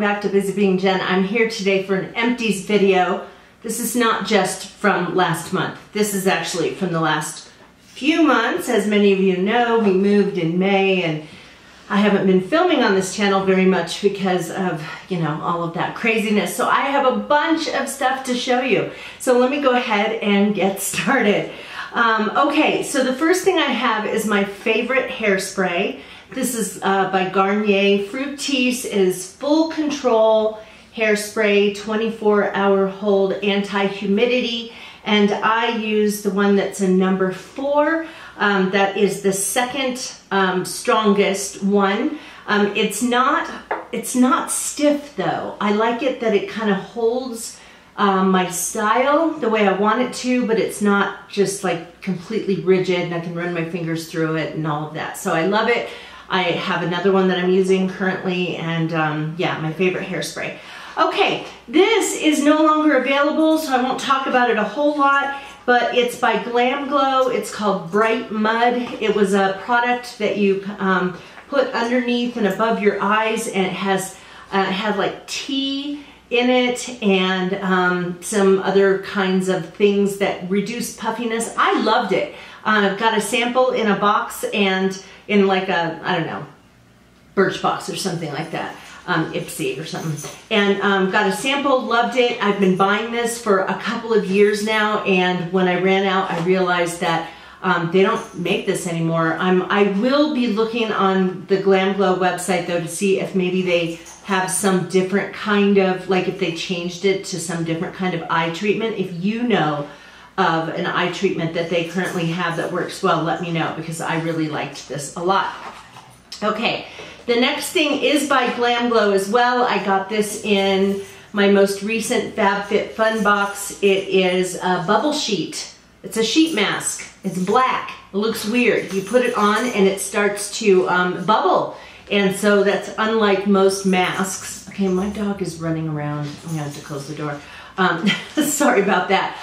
back to Busy Being Jen. I'm here today for an Empties video. This is not just from last month. This is actually from the last few months. As many of you know, we moved in May and I haven't been filming on this channel very much because of, you know, all of that craziness. So I have a bunch of stuff to show you. So let me go ahead and get started. Okay, so the first thing I have is my favorite hairspray. This is by Garnier. Fructis is Full Control Hairspray, 24-hour hold, anti-humidity, and I use the one that's in number 4. That is the second strongest one. It's not stiff though. I like it that it kind of holds my style the way I want it to, but it's not just like completely rigid and I can run my fingers through it and all of that. So I love it. I have another one that I'm using currently, and yeah, my favorite hairspray. Okay, this is no longer available, so I won't talk about it a whole lot, but it's by Glam Glow. It's called Bright Mud. It was a product that you put underneath and above your eyes, and it had like tea in it and some other kinds of things that reduce puffiness. I loved it. Got a sample in a box and in like a, I don't know, Birchbox or something like that. Ipsy or something, and got a sample, loved it. I've been buying this for a couple of years now, and when I ran out I realized that they don't make this anymore. I will be looking on the Glam Glow website though to see if maybe they have some different kind of, like if they changed it to some different kind of eye treatment. If you know of an eye treatment that they currently have that works well, let me know, because I really liked this a lot. Okay, the next thing is by Glam Glow as well. I got this in my most recent FabFitFun box. It is a bubble sheet. It's a sheet mask. It's black. It looks weird. You put it on and it starts to bubble. And so that's unlike most masks. Okay, my dog is running around. I'm gonna have to close the door. Sorry about that.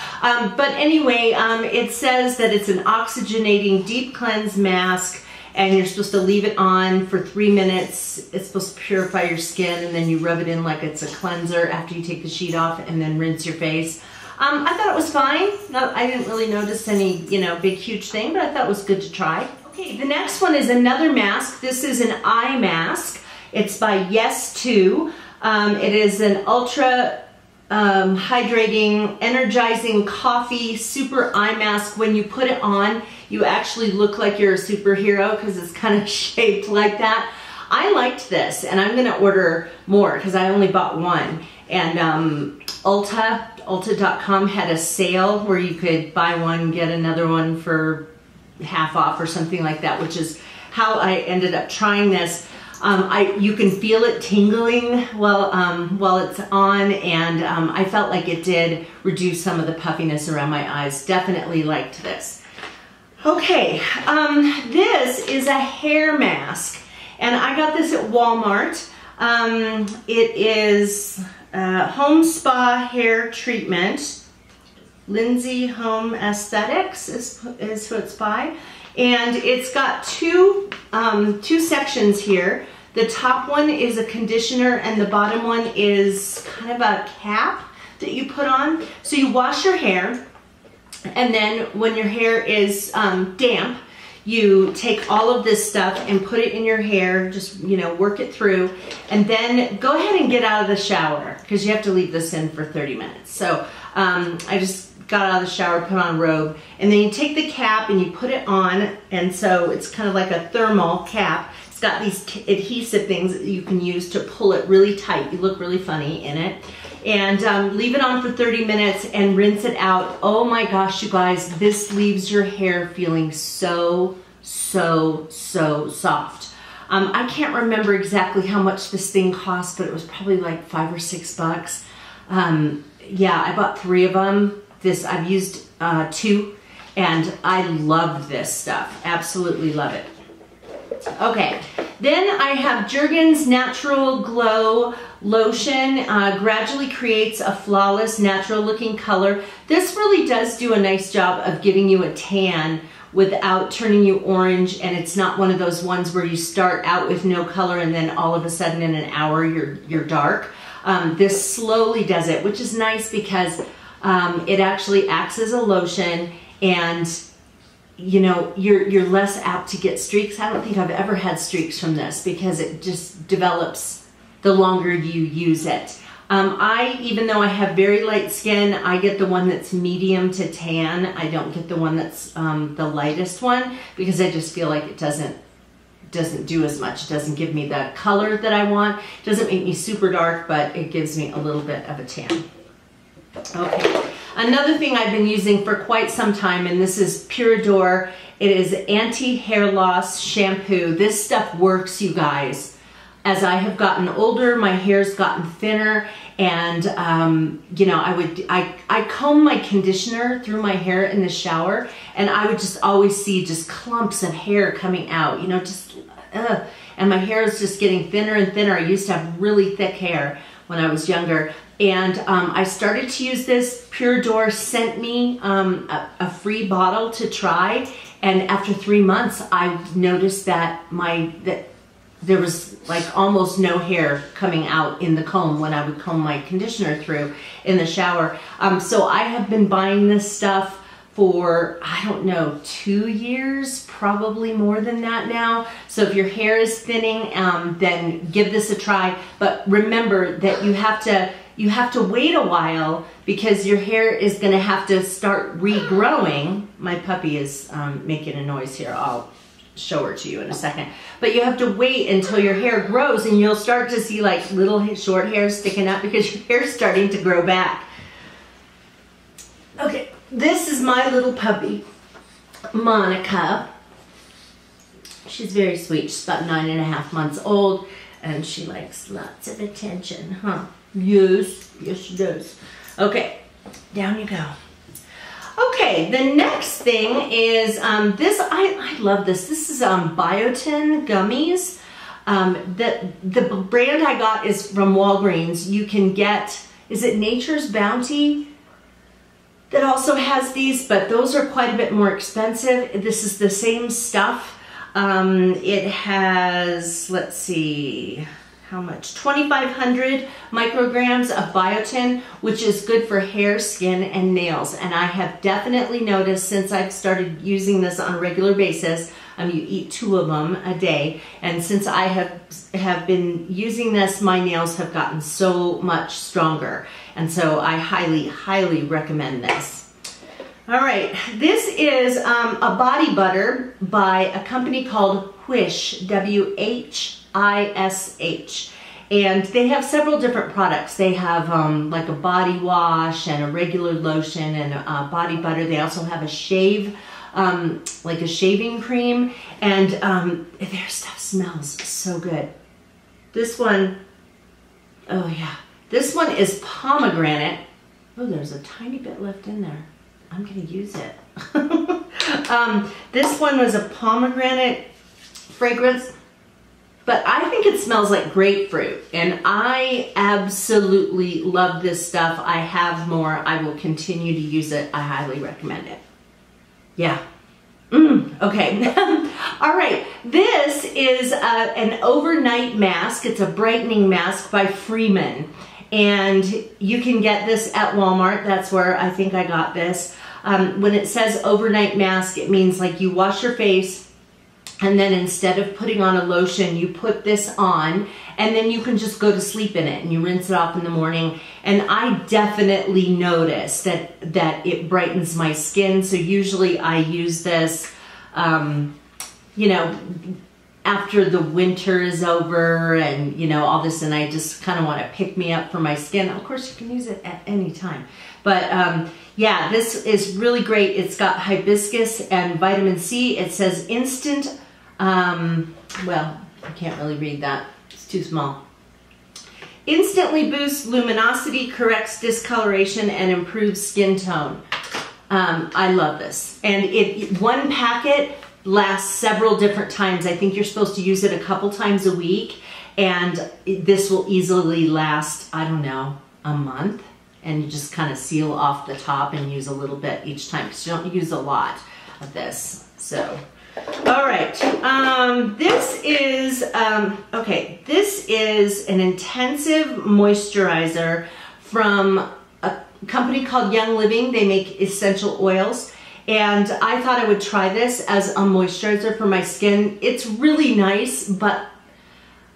But anyway, it says that it's an oxygenating deep cleanse mask, and you're supposed to leave it on for 3 minutes. It's supposed to purify your skin, and then you rub it in like it's a cleanser after you take the sheet off, and then rinse your face. I thought it was fine. I didn't really notice any, you know, big huge thing, but I thought it was good to try. Okay, the next one is another mask. This is an eye mask. It's by Yes2. It is an ultra hydrating, energizing coffee super eye mask. When you put it on, you actually look like you're a superhero because it's kind of shaped like that. I liked this, and I'm gonna order more because I only bought one. And Ulta.com had a sale where you could buy one, get another one for half off or something like that, which is how I ended up trying this. You can feel it tingling while it's on, and I felt like it did reduce some of the puffiness around my eyes. Definitely liked this. Okay, this is a hair mask, and I got this at Walmart. It is Home Spa Hair Treatment. Lindsay Home Aesthetics is who it's by. And it's got two sections here. The top one is a conditioner and the bottom one is kind of a cap that you put on. So you wash your hair, and then when your hair is damp, you take all of this stuff and put it in your hair, just, you know, work it through, and then go ahead and get out of the shower because you have to leave this in for 30 minutes. So I just got out of the shower, put on a robe, and then you take the cap and you put it on, and so it's kind of like a thermal cap. It's got these adhesive things that you can use to pull it really tight. You look really funny in it. And leave it on for 30 minutes and rinse it out. Oh my gosh, you guys, this leaves your hair feeling so, so, so soft. I can't remember exactly how much this thing cost, but it was probably like $5 or $6. Yeah, I bought 3 of them. I've used 2, and I love this stuff. Absolutely love it. Okay, then I have Jergens Natural Glow Lotion. Gradually creates a flawless, natural looking color. This really does do a nice job of giving you a tan without turning you orange, and it's not one of those ones where you start out with no color and then all of a sudden in an hour you're dark. This slowly does it, which is nice because it actually acts as a lotion, and you know, you're less apt to get streaks. I don't think I've ever had streaks from this because it just develops the longer you use it. Even though I have very light skin, I get the one that's medium to tan. I don't get the one that's the lightest one because I just feel like it doesn't do as much. It doesn't give me the color that I want. It doesn't make me super dark, but it gives me a little bit of a tan. Okay, another thing I've been using for quite some time, and this is Pure Adore. It is anti-hair loss shampoo. This stuff works, you guys. As I have gotten older, my hair's gotten thinner, and you know, I comb my conditioner through my hair in the shower, and I would just always see just clumps of hair coming out, you know, just and my hair is just getting thinner and thinner. I used to have really thick hair when I was younger, and I started to use this. Pure Adore sent me a free bottle to try, and after 3 months, I noticed that there was like almost no hair coming out in the comb when I would comb my conditioner through in the shower. So I have been buying this stuff for, I don't know, 2 years, probably more than that now. So if your hair is thinning, then give this a try. But remember that you have to wait a while because your hair is gonna have to start regrowing. My puppy is making a noise here. I'll show her to you in a second. But you have to wait until your hair grows, and you'll start to see like little short hairs sticking up because your hair's starting to grow back. Okay, this is my little puppy, Monica. She's very sweet. She's about 9.5 months old, and she likes lots of attention, huh? Yes, yes she does. Okay, down you go. Okay, the next thing is this. I love this. This is biotin gummies. The brand I got is from Walgreens. You can get, is it Nature's Bounty that also has these, but those are quite a bit more expensive. This is the same stuff. It has, let's see, how much? 2,500 micrograms of biotin, which is good for hair, skin, and nails. And I have definitely noticed since I've started using this on a regular basis, you eat 2 of them a day, and since I have been using this, my nails have gotten so much stronger. And so I highly, highly recommend this. All right, this is a body butter by a company called Whish, W-H-I-S-H. And they have several different products. They have like a body wash and a regular lotion and a body butter. They also have a shave, like a shaving cream. And their stuff smells so good. This one, oh yeah. This one is pomegranate. Oh, there's a tiny bit left in there. I'm gonna use it. This one was a pomegranate fragrance, but I think it smells like grapefruit, and I absolutely love this stuff. I have more. I will continue to use it. I highly recommend it. Yeah. Okay. All right. This is an overnight mask. It's a brightening mask by Freeman. And you can get this at Walmart. That's where I think I got this. When it says overnight mask, it means like you wash your face, and then instead of putting on a lotion, you put this on, and then you can just go to sleep in it, and you rinse it off in the morning. And I definitely notice that it brightens my skin. So usually I use this, you know, after the winter is over and, you know, all this, and I just kind of want to pick me up for my skin. Of course, you can use it at any time. But yeah, this is really great. It's got hibiscus and vitamin C. It says instant, well, I can't really read that. It's too small. Instantly boosts luminosity, corrects discoloration, and improves skin tone. I love this. And one packet lasts several different times. I think you're supposed to use it a couple times a week, and this will easily last, I don't know, a month. And you just kind of seal off the top and use a little bit each time because you don't use a lot of this. So, all right. This is, okay, this is an intensive moisturizer from a company called Young Living. They make essential oils. And I thought I would try this as a moisturizer for my skin. It's really nice, but,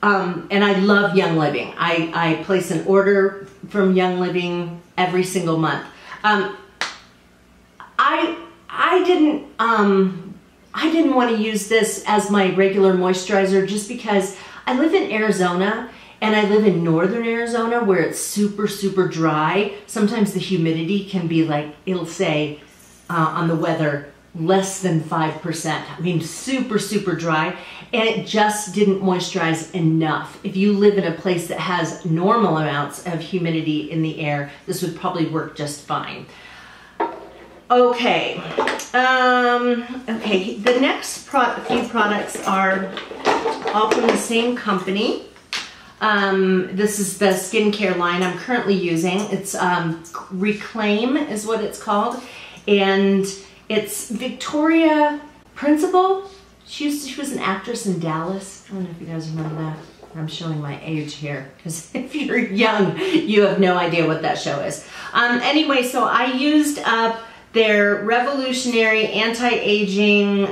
and I love Young Living. I place an order from Young Living every single month. I didn't want to use this as my regular moisturizer just because I live in Arizona, and I live in northern Arizona where it's super, super dry. Sometimes the humidity can be like, it'll say on the weather, less than 5%. I mean, super, super dry, and it just didn't moisturize enough. If you live in a place that has normal amounts of humidity in the air, this would probably work just fine. Okay, okay, the next few products are all from the same company. This is the skincare line I'm currently using. It's Reclaim is what it's called, and it's Victoria Principal. She was an actress in Dallas. I don't know if you guys remember that. I'm showing my age here because if you're young, you have no idea what that show is. Anyway, so I used up their revolutionary anti-aging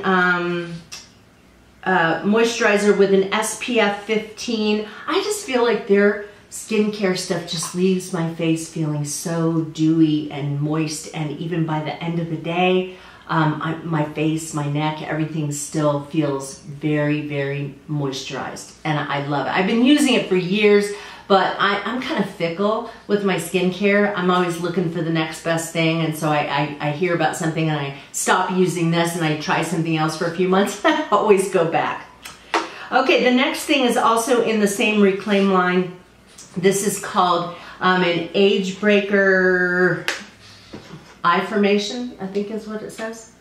moisturizer with an SPF 15. I just feel like their skincare stuff just leaves my face feeling so dewy and moist, and even by the end of the day, my face, my neck, everything still feels very, very moisturized, and I love it. I've been using it for years, but I'm kind of fickle with my skincare. I'm always looking for the next best thing, and so I hear about something and I stop using this and I try something else for a few months and I always go back. Okay, the next thing is also in the same Reclaim line. This is called an Age Breaker Eye Formation, I think is what it says.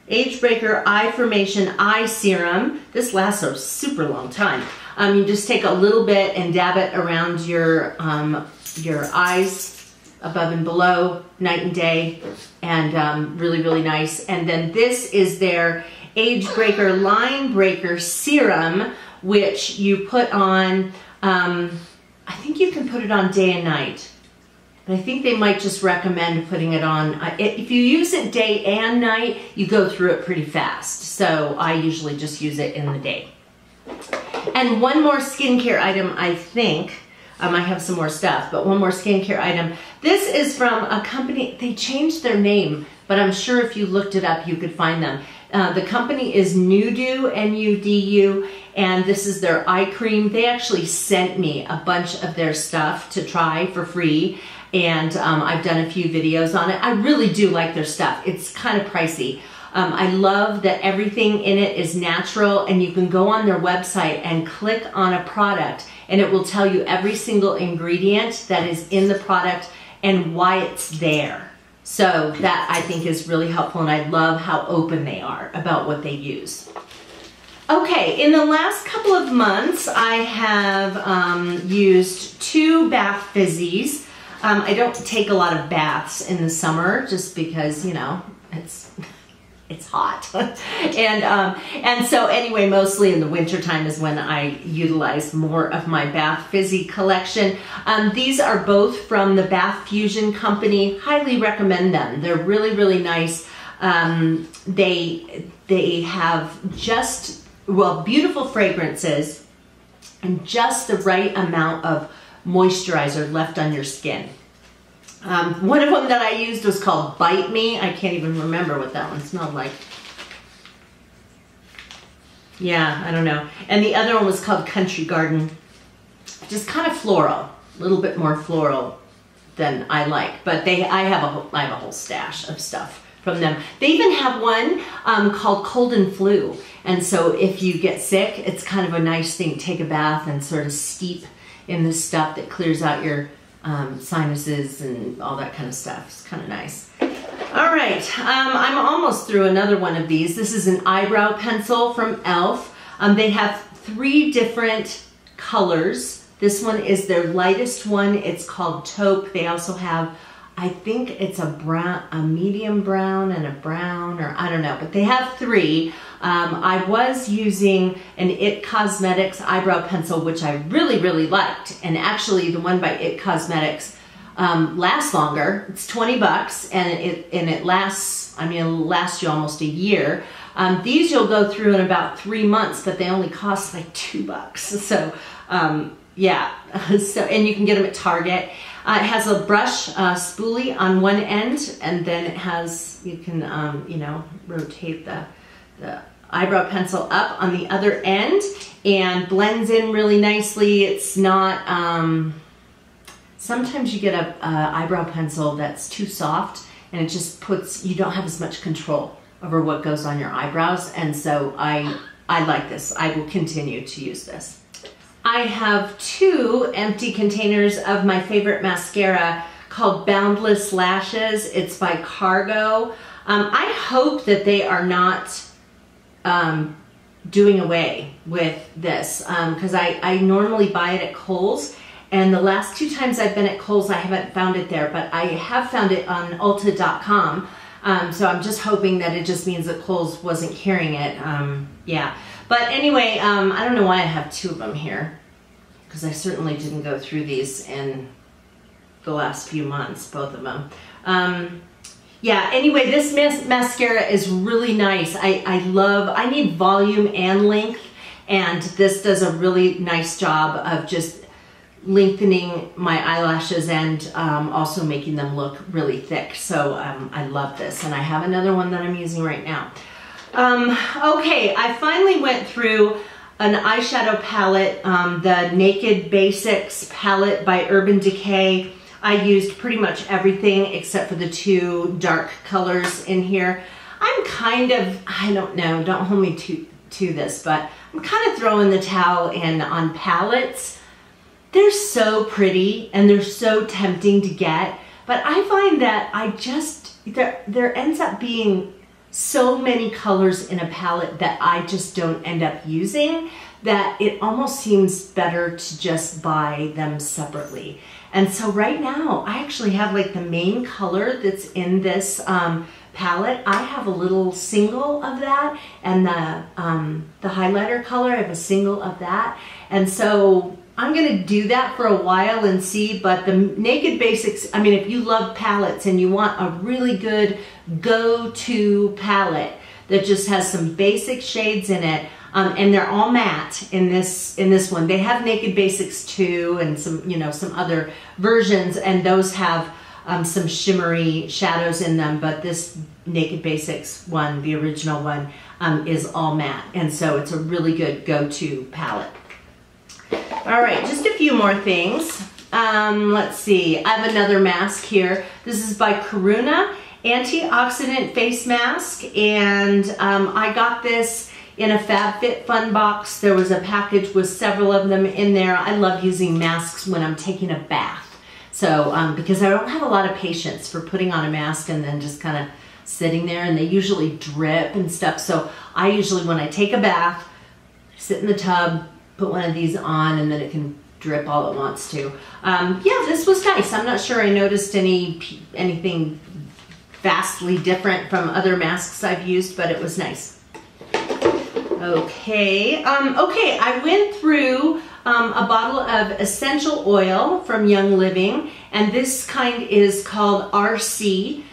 Age Breaker Eye Formation Eye Serum. This lasts a super long time. You just take a little bit and dab it around your eyes, above and below, night and day, and really, really nice. And then this is their Age Breaker Line Breaker Serum, which you put on, I think you can put it on day and night. But I think they might just recommend putting it on. If you use it day and night, you go through it pretty fast. So I usually just use it in the day. And one more skincare item, I think. I have some more stuff, but one more skincare item. This is from a company, they changed their name, but I'm sure if you looked it up, you could find them. The company is Nudu, N-U-D-U, and this is their eye cream. They actually sent me a bunch of their stuff to try for free, and I've done a few videos on it. I really do like their stuff. It's kind of pricey. I love that everything in it is natural, and you can go on their website and click on a product and it will tell you every single ingredient that is in the product and why it's there. So that I think is really helpful, and I love how open they are about what they use. Okay, in the last couple of months I have used 2 bath fizzies. I don't take a lot of baths in the summer just because, you know, it's hot. and so anyway, mostly in the winter time is when I utilize more of my Bath Fizzy collection. These are both from the Bath Fusion company. Highly recommend them. They're really, really nice. They have just, well, beautiful fragrances and just the right amount of moisturizer left on your skin. One of them that I used was called Bite Me. I can't even remember what that one smelled like. Yeah, I don't know. And the other one was called Country Garden. Just kind of floral, a little bit more floral than I like. But I have a whole stash of stuff from them. They even have one called Cold and Flu. And so if you get sick, it's kind of a nice thing to take a bath and sort of steep in this stuff that clears out your sinuses and all that kind of stuff. It's kind of nice. All right, I'm almost through another one of these. This is an eyebrow pencil from e.l.f. They have 3 different colors. This one is their lightest one. It's called Taupe. They also have, I think it's a brown, a medium brown and a brown, or I don't know, but they have 3. I was using an IT Cosmetics eyebrow pencil, which I really, really liked. And actually the one by IT Cosmetics lasts longer. It's 20 bucks and it lasts, I mean, it'll last you almost a year. These you'll go through in about 3 months, but they only cost like 2 bucks. So yeah, so, and you can get them at Target. It has a brush spoolie on one end, and then it has, you can, you know, rotate the eyebrow pencil up on the other end and blends in really nicely. It's not, sometimes you get a eyebrow pencil that's too soft and it just puts, you don't have as much control over what goes on your eyebrows. And so I like this. I will continue to use this. I have 2 empty containers of my favorite mascara called Boundless Lashes. It's by Cargo. I hope that they are not doing away with this because I normally buy it at Kohl's, and the last 2 times I've been at Kohl's I haven't found it there, but I have found it on Ulta.com. So I'm just hoping that it just means that Kohl's wasn't carrying it. Yeah. But anyway, I don't know why I have 2 of them here, because I certainly didn't go through these in the last few months, both of them. Yeah, anyway, this mascara is really nice. I need volume and length, and this does a really nice job of just lengthening my eyelashes and also making them look really thick. So I love this, and I have another one that I'm using right now. Okay, I finally went through an eyeshadow palette, the Naked Basics palette by Urban Decay. I used pretty much everything except for the 2 dark colors in here. I'm kind of, I don't know, don't hold me to this, but I'm kind of throwing the towel in on palettes. They're so pretty and they're so tempting to get, but I find that there ends up being so many colors in a palette that I just don't end up using, that it almost seems better to just buy them separately. And so right now I actually have like the main color that's in this palette. I have a little single of that, and the highlighter color, I have a single of that. And so I'm gonna do that for a while and see, but the Naked Basics, I mean, if you love palettes and you want a really good go-to palette that just has some basic shades in it, and they're all matte in this one. They have Naked Basics 2 and some, you know, some other versions, and those have some shimmery shadows in them, but this Naked Basics one, the original one, is all matte, and so it's a really good go-to palette. All right, just a few more things. Let's see, I have another mask here. This is by Karuna, Antioxidant Face Mask, and I got this in a FabFitFun box. There was a package with several of them in there. I love using masks when I'm taking a bath. So, because I don't have a lot of patience for putting on a mask and then just kind of sitting there, and they usually drip and stuff. So I usually, when I take a bath, sit in the tub, put one of these on, and then it can drip all it wants to. Yeah, this was nice. I'm not sure I noticed anything vastly different from other masks I've used, but it was nice. Okay, okay, I went through a bottle of essential oil from Young Living, and this kind is called RC.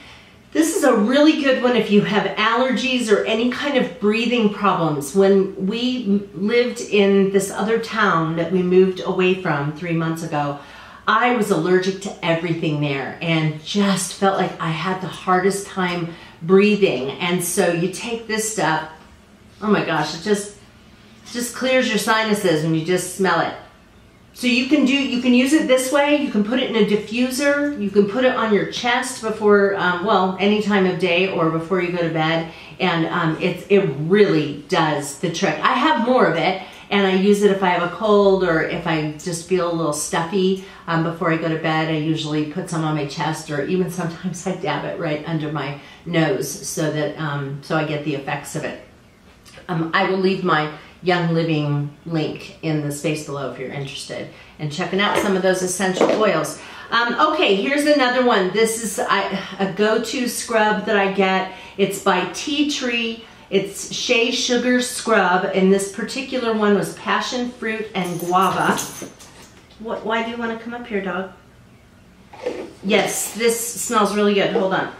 This is a really good one if you have allergies or any kind of breathing problems. When we lived in this other town that we moved away from 3 months ago, I was allergic to everything there and just felt like I had the hardest time breathing. And so you take this stuff, oh my gosh, it just clears your sinuses when you just smell it. So you can use it this way. You can put it in a diffuser. You can put it on your chest before, well, any time of day or before you go to bed. And it really does the trick. I have more of it, and I use it if I have a cold or if I just feel a little stuffy before I go to bed. I usually put some on my chest, or even sometimes I dab it right under my nose so that so I get the effects of it. I will leave my Young Living link in the space below if you're interested in checking out some of those essential oils. Okay, here's another one. This is a go-to scrub that I get. It's by Tea Tree. It's Shea Sugar Scrub, and this particular one was passion fruit and guava. Why do you want to come up here, dog? Yes, this smells really good. Hold on.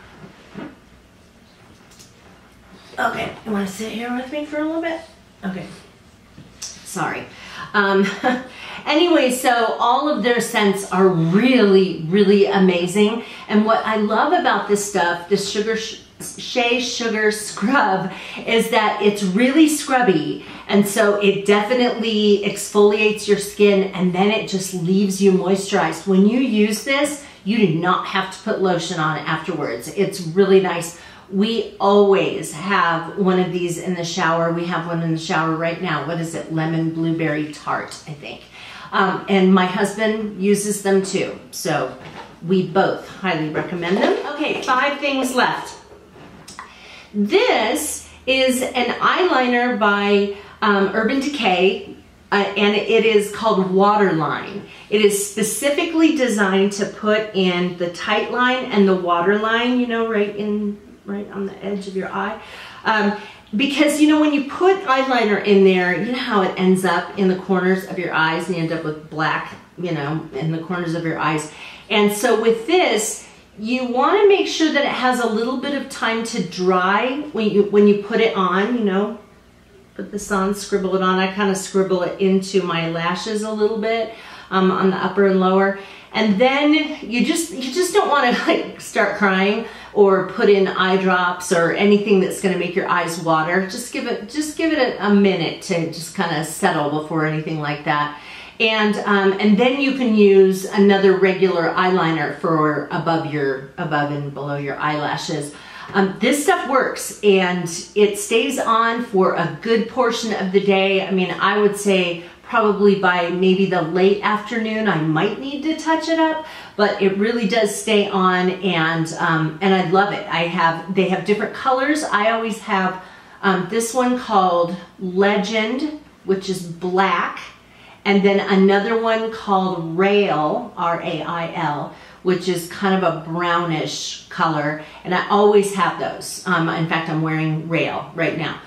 Okay, you want to sit here with me for a little bit? Okay. Sorry. Anyway, so all of their scents are really, really amazing. And what I love about this stuff, this Shea Sugar Scrub, is that it's really scrubby. And so it definitely exfoliates your skin, and then it just leaves you moisturized. When you use this, you do not have to put lotion on afterwards. It's really nice. We always have one of these in the shower. We have one in the shower right now. What is it? Lemon blueberry tart, I think. And my husband uses them too. So we both highly recommend them. Okay, 5 things left. This is an eyeliner by Urban Decay, and it is called Waterline. It is specifically designed to put in the tight line and the waterline, you know, right on the edge of your eye. Because, you know, when you put eyeliner in there, you know how it ends up in the corners of your eyes, and you end up with black, you know, in the corners of your eyes. And so with this, you want to make sure that it has a little bit of time to dry when you put it on, you know. Put this on, scribble it on. I kind of scribble it into my lashes a little bit on the upper and lower. And then you just don't want to like start crying or put in eye drops or anything that's going to make your eyes water. Just give it a minute to just kind of settle before anything like that. And then you can use another regular eyeliner for above and below your eyelashes. This stuff works, and it stays on for a good portion of the day. I mean, I would say probably by maybe the late afternoon, I might need to touch it up, but it really does stay on, and I love it. They have different colors. I always have this one called Legend, which is black, and then another one called Rail, R-A-I-L, which is kind of a brownish color, and I always have those. In fact, I'm wearing Rail right now.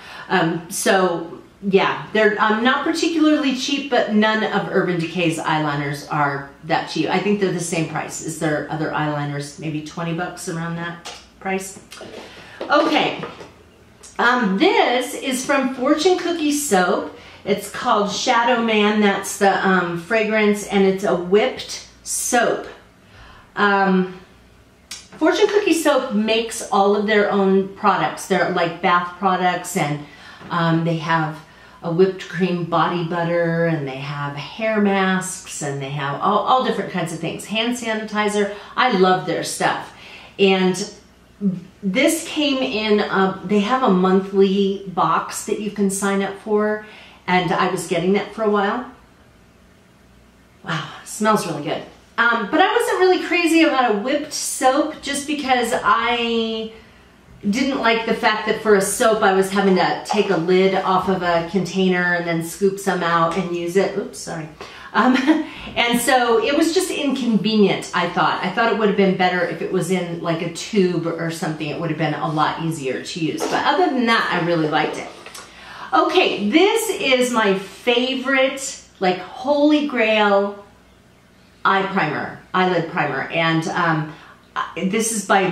So yeah, they're not particularly cheap, but none of Urban Decay's eyeliners are that cheap. I think they're the same price as their other eyeliners, maybe 20 bucks, around that price. Okay, this is from Fortune Cookie Soap. It's called Shadow Man. That's the fragrance, and it's a whipped soap. Fortune Cookie Soap makes all of their own products. They're like bath products, and they have a whipped cream body butter, and they have hair masks, and they have all different kinds of things. Hand sanitizer. I love their stuff. And this came in, they have a monthly box that you can sign up for, and I was getting that for a while. Wow, smells really good. But I wasn't really crazy about a whipped soap, just because I didn't like the fact that for a soap I was having to take a lid off of a container and then scoop some out and use it. Oops, sorry. And so it was just inconvenient, I thought. I thought it would have been better if it was in like a tube or something. It would have been a lot easier to use. But other than that, I really liked it. Okay, this is my favorite, like, holy grail eyelid primer, and this is by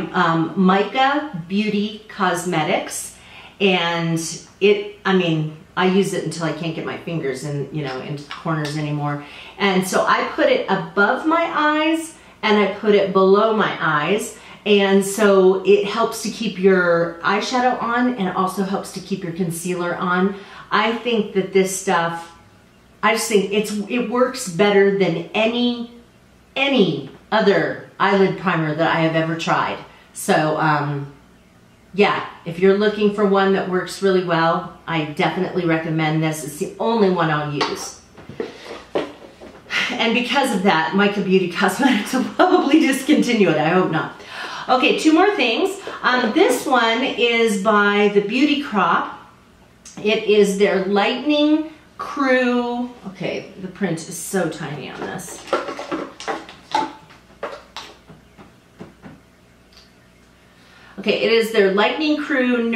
Micah Beauty Cosmetics, and I use it until I can't get my fingers in, into the corners anymore. And so I put it above my eyes and I put it below my eyes, and so it helps to keep your eyeshadow on, and it also helps to keep your concealer on. I think that this stuff, I just think it works better than any other eyelid primer that I have ever tried. So yeah, if you're looking for one that works really well, I definitely recommend this. It's the only one I'll use. And because of that, Micah Beauty Cosmetics will probably discontinue it. I hope not. Okay, 2 more things. This one is by the Beauty Crop. It is their Lightning Crew. Okay, the print is so tiny on this. Okay, it is their Lightning Crew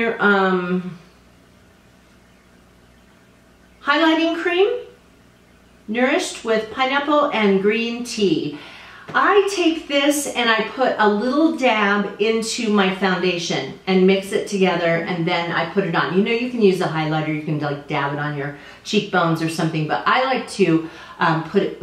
highlighting cream, nourished with pineapple and green tea. I take this and I put a little dab into my foundation and mix it together, and then I put it on. You know, you can use a highlighter, you can like dab it on your cheekbones or something, but I like to put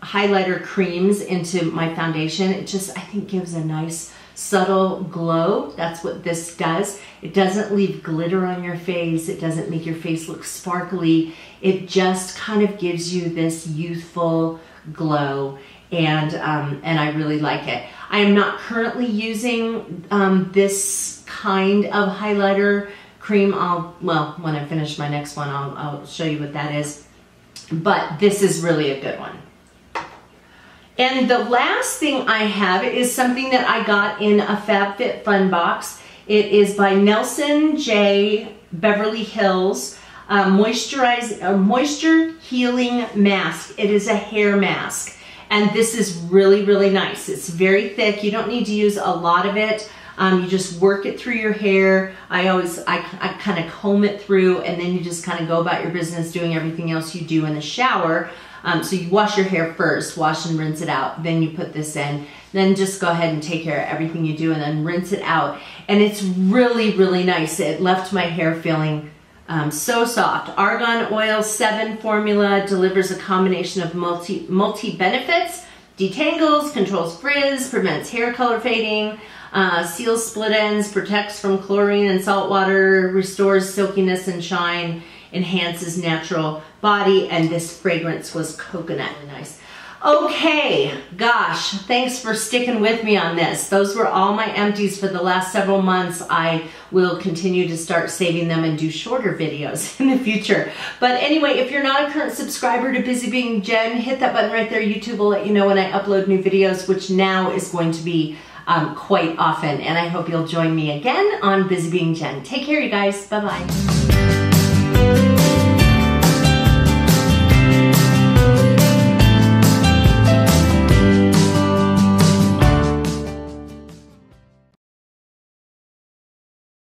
highlighter creams into my foundation. It just, I think, gives a nice subtle glow. That's what this does. It doesn't leave glitter on your face. It doesn't make your face look sparkly. It just kind of gives you this youthful glow, and I really like it. I am not currently using this kind of highlighter cream. Well, when I finish my next one, I'll show you what that is. But this is really a good one. And the last thing I have is something that I got in a FabFitFun box. It is by Nelson J. Beverly Hills Moisture Healing Mask. It is a hair mask, and this is really, really nice. It's very thick. You don't need to use a lot of it. You just work it through your hair. I kind of comb it through, and then you just kind of go about your business doing everything else you do in the shower. So you wash your hair first, wash and rinse it out. Then you put this in. Then just go ahead and take care of everything you do and then rinse it out. And it's really, really nice. It left my hair feeling so soft. Argan Oil 7 formula delivers a combination of multi benefits. Detangles, controls frizz, prevents hair color fading, seals split ends, protects from chlorine and salt water, restores silkiness and shine, enhances natural body, and this fragrance was coconut. Really nice. Okay, gosh, thanks for sticking with me on this. Those were all my empties for the last several months. I will continue to start saving them and do shorter videos in the future. But anyway, if you're not a current subscriber to BusyBeingJen, hit that button right there. YouTube will let you know when I upload new videos, which now is going to be quite often. And I hope you'll join me again on BusyBeingJen. Take care, you guys. Bye-bye.